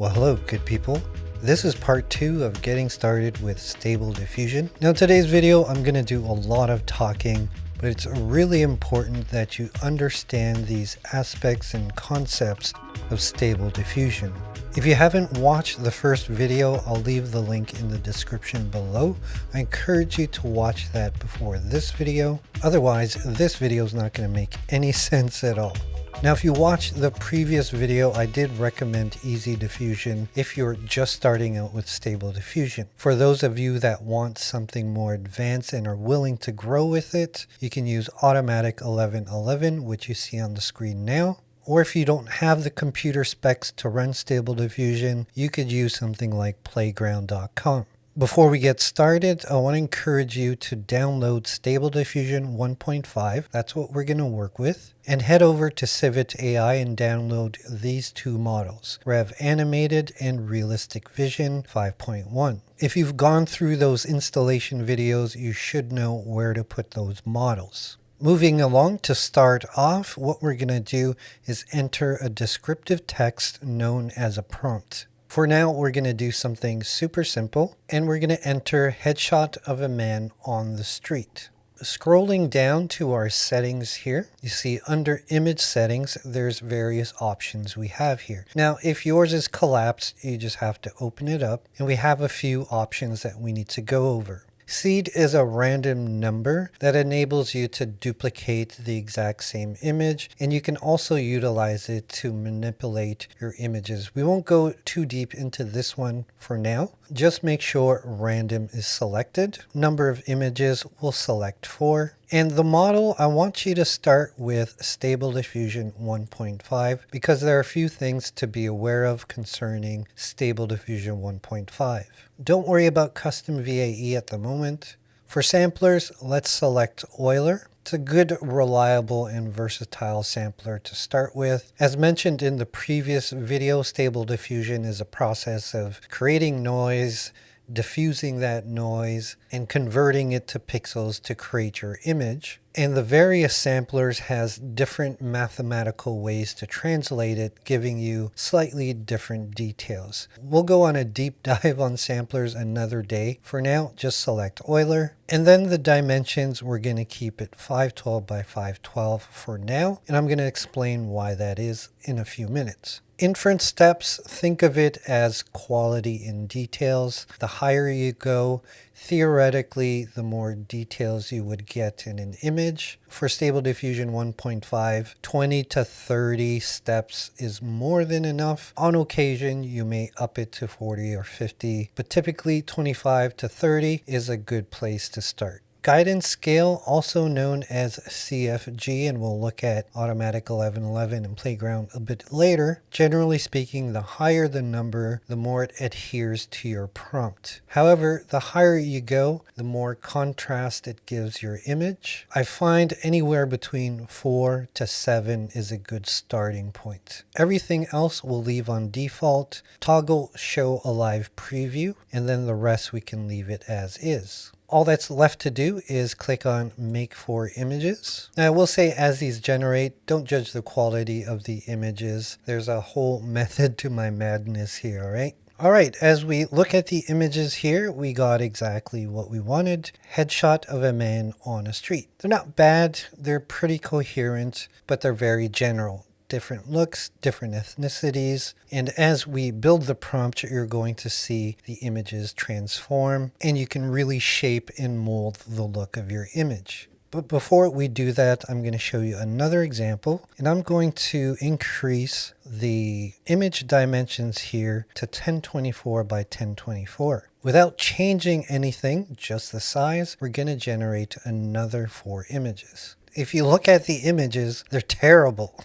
Well, hello, good people. This is part 2 of getting started with Stable Diffusion. Now, in today's video, I'm going to do a lot of talking, but it's really important that you understand these aspects and concepts of Stable Diffusion. If you haven't watched the first video, I'll leave the link in the description below. I encourage you to watch that before this video. Otherwise, this video is not going to make any sense at all. Now, if you watched the previous video, I did recommend Easy Diffusion if you're just starting out with Stable Diffusion. For those of you that want something more advanced and are willing to grow with it, you can use Automatic 1111, which you see on the screen now. Or if you don't have the computer specs to run Stable Diffusion, you could use something like playground.com. Before we get started, I want to encourage you to download Stable Diffusion 1.5. That's what we're going to work with. And head over to Civit AI and download these two models, Rev Animated and Realistic Vision 5.1. If you've gone through those installation videos, you should know where to put those models. Moving along, to start off, what we're going to do is enter a descriptive text known as a prompt. For now, we're going to do something super simple, and we're going to enter headshot of a man on the street. Scrolling down to our settings here, you see under image settings, there's various options we have here. Now, if yours is collapsed, you just have to open it up, and we have a few options that we need to go over. Seed is a random number that enables you to duplicate the exact same image, and you can also utilize it to manipulate your images. We won't go too deep into this one for now. Just make sure random is selected. Number of images, we'll select 4. And the model, I want you to start with Stable Diffusion 1.5 because there are a few things to be aware of concerning Stable Diffusion 1.5. Don't worry about custom VAE at the moment. For samplers, let's select Euler. It's a good, reliable, and versatile sampler to start with. As mentioned in the previous video, Stable Diffusion is a process of creating noise, diffusing that noise, and converting it to pixels to create your image. And the various samplers has different mathematical ways to translate it, giving you slightly different details. We'll go on a deep dive on samplers another day. For now, just select Euler. And then the dimensions, we're going to keep it 512 by 512 for now. And I'm going to explain why that is in a few minutes. Inference steps, think of it as quality in details. The higher you go, theoretically, the more details you would get in an image. For Stable Diffusion 1.5, 20 to 30 steps is more than enough. On occasion, you may up it to 40 or 50, but typically 25 to 30 is a good place to start. Guidance scale, also known as CFG, and we'll look at Automatic 1111 and Playground a bit later. Generally speaking, the higher the number, the more it adheres to your prompt. However, the higher you go, the more contrast it gives your image. I find anywhere between 4 to 7 is a good starting point. Everything else we'll leave on default. Toggle Show a Live Preview, and then the rest we can leave it as is. All that's left to do is click on Make 4 Images. Now, I will say as these generate, don't judge the quality of the images. There's a whole method to my madness here, all right? All right, as we look at the images here, we got exactly what we wanted. Headshot of a man on a street. They're not bad, they're pretty coherent, but they're very general. Different looks, different ethnicities, and as we build the prompt, you're going to see the images transform, and you can really shape and mold the look of your image. But before we do that, I'm going to show you another example, and I'm going to increase the image dimensions here to 1024 by 1024. Without changing anything, just the size, we're going to generate another 4 images. If you look at the images, they're terrible.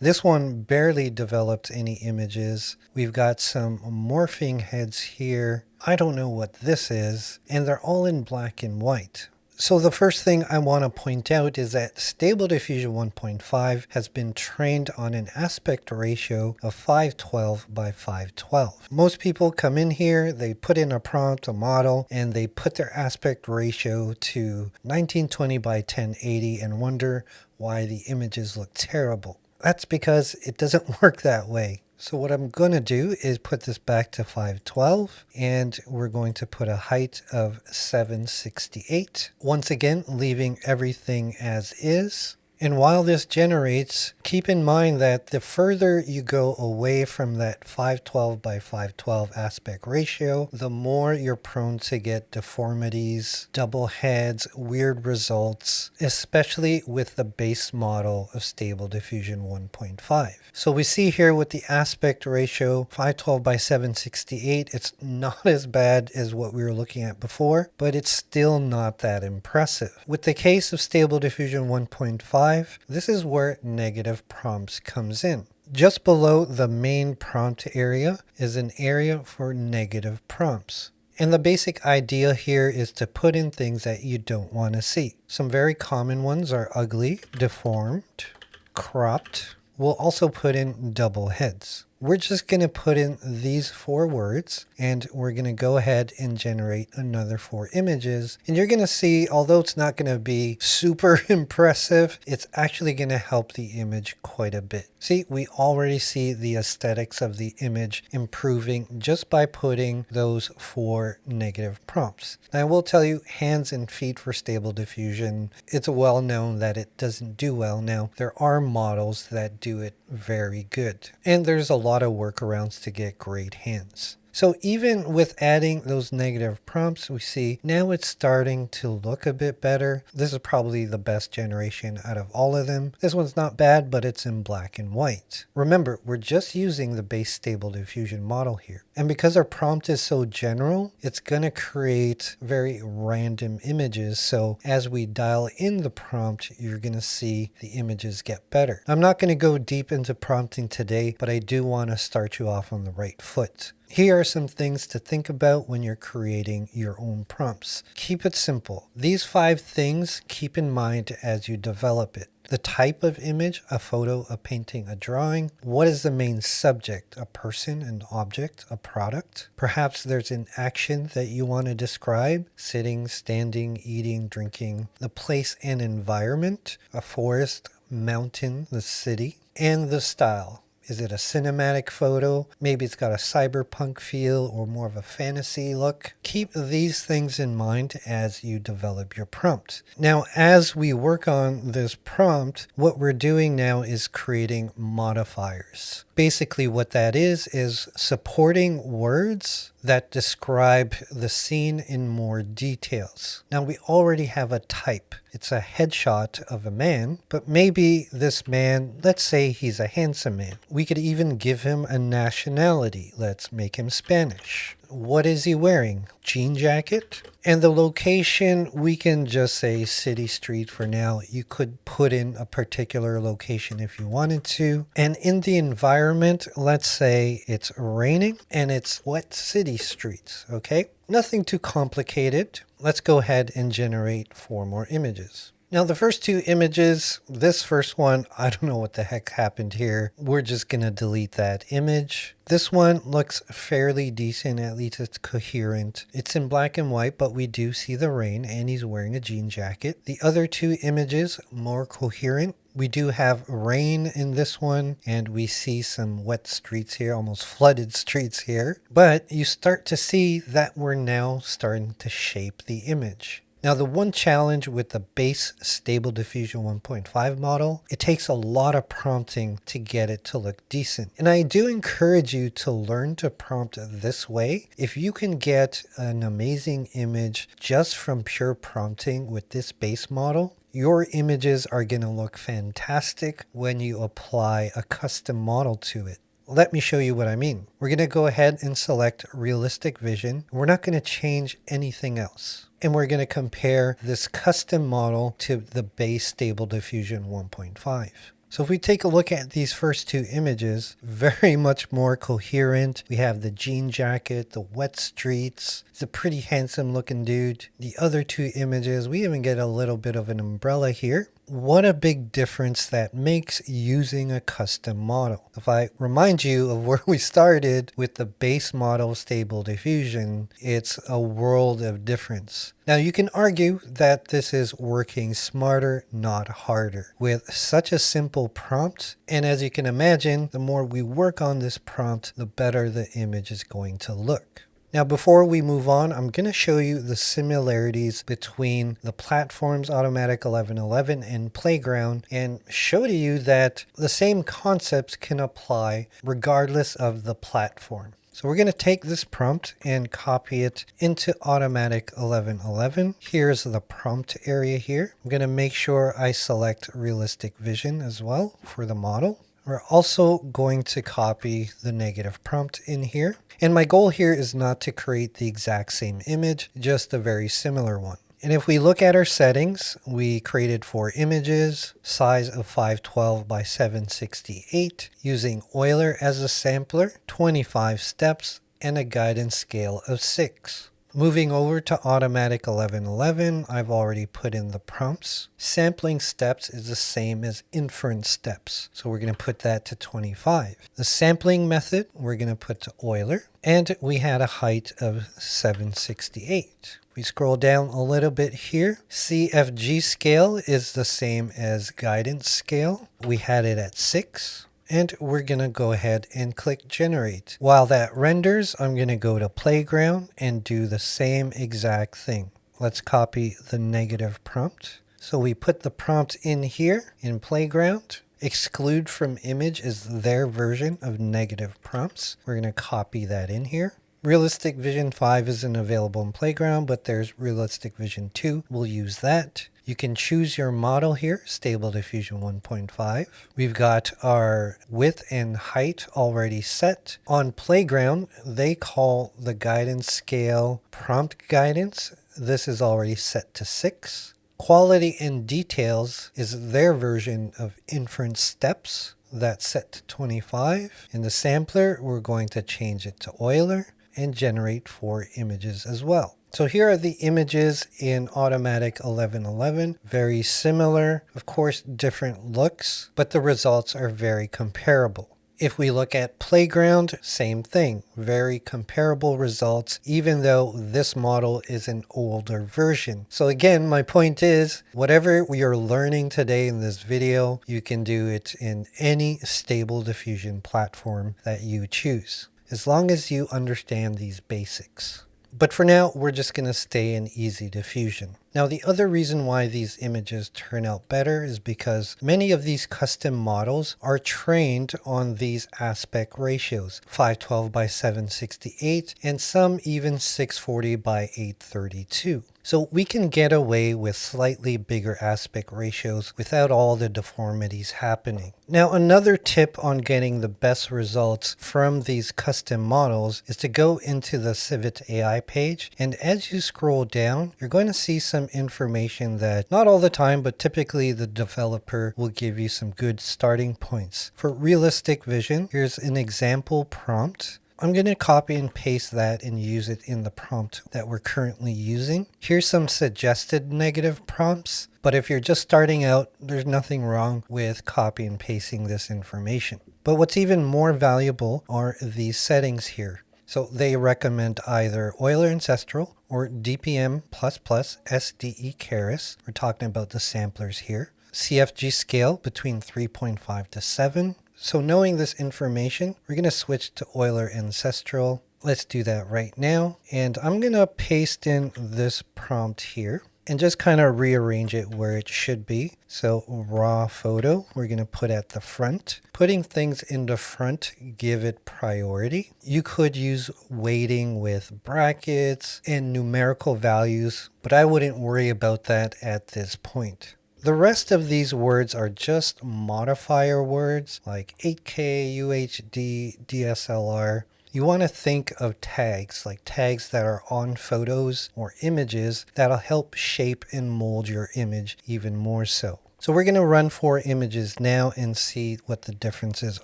This one barely developed any images. We've got some morphing heads here. I don't know what this is, and they're all in black and white. So the first thing I want to point out is that Stable Diffusion 1.5 has been trained on an aspect ratio of 512 by 512. Most people come in here, they put in a prompt, a model, and they put their aspect ratio to 1920 by 1080 and wonder why the images look terrible. That's because it doesn't work that way. So what I'm going to do is put this back to 512, and we're going to put a height of 768. Once again, leaving everything as is. And while this generates, keep in mind that the further you go away from that 512 by 512 aspect ratio, the more you're prone to get deformities, double heads, weird results, especially with the base model of Stable Diffusion 1.5. So we see here with the aspect ratio 512 by 768, it's not as bad as what we were looking at before, but it's still not that impressive. With the case of Stable Diffusion 1.5, this is where negative prompts comes in. Just below the main prompt area is an area for negative prompts. And the basic idea here is to put in things that you don't want to see. Some very common ones are ugly, deformed, cropped. We'll also put in double heads. We're just going to put in these 4 words, and we're going to go ahead and generate another 4 images. And you're going to see, although it's not going to be super impressive, it's actually going to help the image quite a bit. See, we already see the aesthetics of the image improving just by putting those 4 negative prompts. Now, I will tell you, hands and feet for Stable Diffusion, it's well known that it doesn't do well. Now, there are models that do it very good. And there's a lot of workarounds to get great hands. So even with adding those negative prompts, we see now it's starting to look a bit better. This is probably the best generation out of all of them. This one's not bad, but it's in black and white. Remember, we're just using the base Stable Diffusion model here. And because our prompt is so general, it's going to create very random images. So as we dial in the prompt, you're going to see the images get better. I'm not going to go deep into prompting today, but I do want to start you off on the right foot. Here are some things to think about when you're creating your own prompts. Keep it simple. These 5 things keep in mind as you develop it. The type of image, a photo, a painting, a drawing. What is the main subject? A person, an object, a product? Perhaps there's an action that you want to describe. Sitting, standing, eating, drinking. The place and environment, a forest, mountain, the city, and the style. Is it a cinematic photo? Maybe it's got a cyberpunk feel or more of a fantasy look. Keep these things in mind as you develop your prompt. Now, as we work on this prompt, what we're doing now is creating modifiers. Basically what that is supporting words that describe the scene in more details. Now we already have a type. It's a headshot of a man, but maybe this man, let's say he's a handsome man. We could even give him a nationality. Let's make him Spanish. What is he wearing? Jean jacket. And the location, we can just say city street for now. You could put in a particular location if you wanted to. And in the environment, let's say it's raining and it's wet city streets, okay? Nothing too complicated. Let's go ahead and generate 4 more images. Now the first 2 images, this first one, I don't know what the heck happened here. We're just going to delete that image. This one looks fairly decent, at least it's coherent. It's in black and white, but we do see the rain and he's wearing a jean jacket. The other 2 images, more coherent. We do have rain in this one and we see some wet streets here, almost flooded streets here. But you start to see that we're now starting to shape the image. Now the one challenge with the base Stable Diffusion 1.5 model, it takes a lot of prompting to get it to look decent. And I do encourage you to learn to prompt this way. If you can get an amazing image just from pure prompting with this base model, your images are going to look fantastic when you apply a custom model to it. Let me show you what I mean. We're going to go ahead and select Realistic Vision. We're not going to change anything else. And we're going to compare this custom model to the base Stable Diffusion 1.5. So if we take a look at these first 2 images, very much more coherent. We have the jean jacket, the wet streets. It's a pretty handsome looking dude. The other 2 images, we even get a little bit of an umbrella here. what a big difference that makes using a custom model. If I remind you of where we started with the base model Stable Diffusion, it's a world of difference. Now you can argue that this is working smarter, not harder, with such a simple prompt. And as you can imagine, the more we work on this prompt, the better the image is going to look. Now, before we move on, I'm going to show you the similarities between the platforms Automatic 1111 and Playground and show to you that the same concepts can apply regardless of the platform. So we're going to take this prompt and copy it into Automatic 1111. Here's the prompt area here. I'm going to make sure I select Realistic Vision as well for the model. We're also going to copy the negative prompt in here. And my goal here is not to create the exact same image, just a very similar one. And if we look at our settings, we created 4 images, size of 512 by 768, using Euler as a sampler, 25 steps, and a guidance scale of 6. Moving over to Automatic 1111, I've already put in the prompts. Sampling steps is the same as inference steps, so we're going to put that to 25. The sampling method, we're going to put to Euler, and we had a height of 768. We scroll down a little bit here. CFG scale is the same as guidance scale. We had it at 6. And we're going to go ahead and click generate. While that renders, I'm going to go to Playground and do the same exact thing. Let's copy the negative prompt. So we put the prompt in here in Playground. Exclude from image is their version of negative prompts. We're going to copy that in here. Realistic Vision 5 isn't available in Playground, but there's Realistic Vision 2. We'll use that. You can choose your model here, Stable Diffusion 1.5. We've got our width and height already set. On Playground, they call the guidance scale prompt guidance. This is already set to 6. Quality and details is their version of inference steps. That's set to 25. In the sampler, we're going to change it to Euler and generate 4 images as well. So here are the images in Automatic 1111. Very similar, of course, different looks, but the results are very comparable. If we look at Playground, same thing, very comparable results, even though this model is an older version. So again, my point is, whatever we are learning today in this video, you can do it in any Stable Diffusion platform that you choose, as long as you understand these basics. But for now, we're just going to stay in easy diffusion. Now, the other reason why these images turn out better is because many of these custom models are trained on these aspect ratios, 512 by 768, and some even 640 by 832. So we can get away with slightly bigger aspect ratios without all the deformities happening. Now, another tip on getting the best results from these custom models is to go into the Civit AI page. And as you scroll down, you're going to see some information that not all the time, but typically the developer will give you some good starting points. For realistic vision, here's an example prompt. I'm going to copy and paste that and use it in the prompt that we're currently using. Here's some suggested negative prompts, but if you're just starting out, there's nothing wrong with copy and pasting this information. But what's even more valuable are these settings here. So they recommend either Euler Ancestral or DPM++ SDE Keras. We're talking about the samplers here. CFG scale between 3.5 to 7. So knowing this information, we're going to switch to Euler Ancestral. Let's do that right now. And I'm going to paste in this prompt here and just kind of rearrange it where it should be. So raw photo, we're going to put at the front. Putting things in the front, give it priority. You could use weighting with brackets and numerical values, but I wouldn't worry about that at this point. The rest of these words are just modifier words like 8K, UHD, DSLR. You want to think of tags, like tags that are on photos or images that'll help shape and mold your image even more so. So we're going to run 4 images now and see what the differences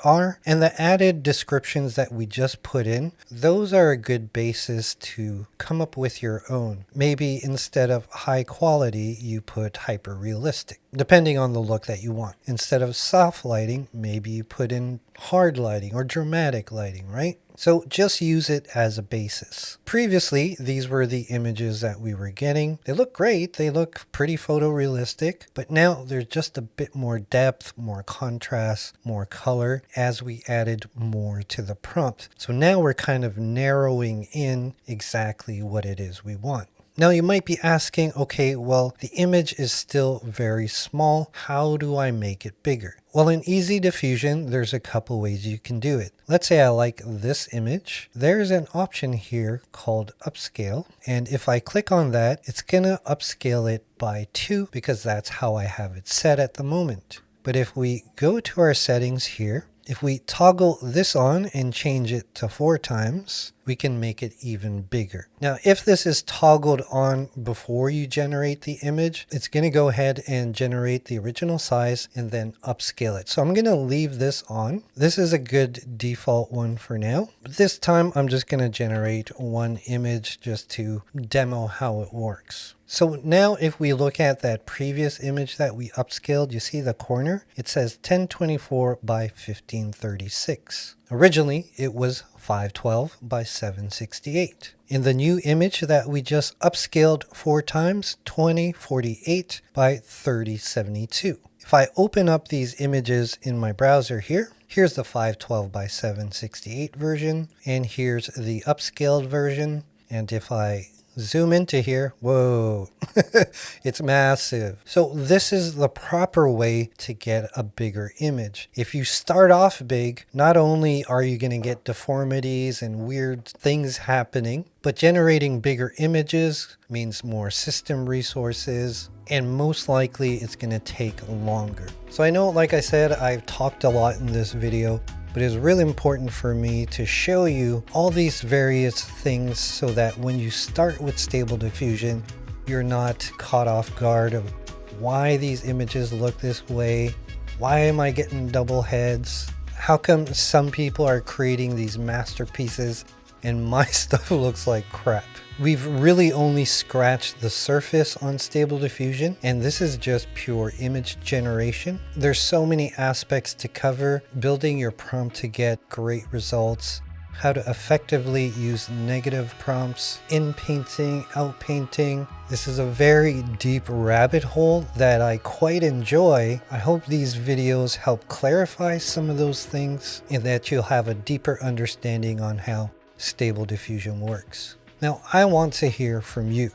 are. And the added descriptions that we just put in, those are a good basis to come up with your own. Maybe instead of high quality, you put hyper realistic, depending on the look that you want. Instead of soft lighting, maybe you put in hard lighting or dramatic lighting, right? So just use it as a basis. Previously, these were the images that we were getting. They look great. They look pretty photorealistic, but now there's just a bit more depth, more contrast, more color as we added more to the prompt. So now we're kind of narrowing in exactly what it is we want. Now you might be asking, okay, well, the image is still very small. How do I make it bigger? Well, in Easy Diffusion, there's a couple ways you can do it. Let's say I like this image. There's an option here called upscale. And if I click on that, it's gonna upscale it by 2 because that's how I have it set at the moment. But if we go to our settings here, if we toggle this on and change it to 4 times, we can make it even bigger. Now, if this is toggled on before you generate the image, it's going to go ahead and generate the original size and then upscale it. So I'm going to leave this on. This is a good default one for now. But this time, I'm just going to generate 1 image just to demo how it works. So now if we look at that previous image that we upscaled, you see the corner? It says 1024 by 1536. Originally, it was 512 by 768. In the new image that we just upscaled 4 times, 2048 by 3072. If I open up these images in my browser here, here's the 512 by 768 version, and here's the upscaled version. And if I zoom into here, whoa, it's massive. So this is the proper way to get a bigger image. If you start off big, not only are you going to get deformities and weird things happening, but generating bigger images means more system resources, and most likely it's going to take longer. So I know, like I said, I've talked a lot in this video, but it's really important for me to show you all these various things so that when you start with Stable Diffusion, you're not caught off guard of why these images look this way. Why am I getting double heads? How come some people are creating these masterpieces and my stuff looks like crap? We've really only scratched the surface on Stable Diffusion, and this is just pure image generation. There's so many aspects to cover: building your prompt to get great results, how to effectively use negative prompts, in-painting, out-painting. This is a very deep rabbit hole that I quite enjoy. I hope these videos help clarify some of those things and that you'll have a deeper understanding on how Stable Diffusion works. Now, I want to hear from you.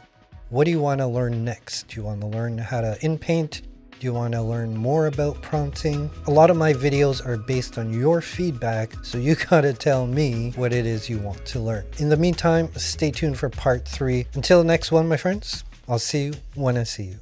What do you want to learn next? Do you want to learn how to in-paint? Do you want to learn more about prompting? A lot of my videos are based on your feedback, so you gotta tell me what it is you want to learn. In the meantime, stay tuned for part 3. Until the next one, my friends, I'll see you when I see you.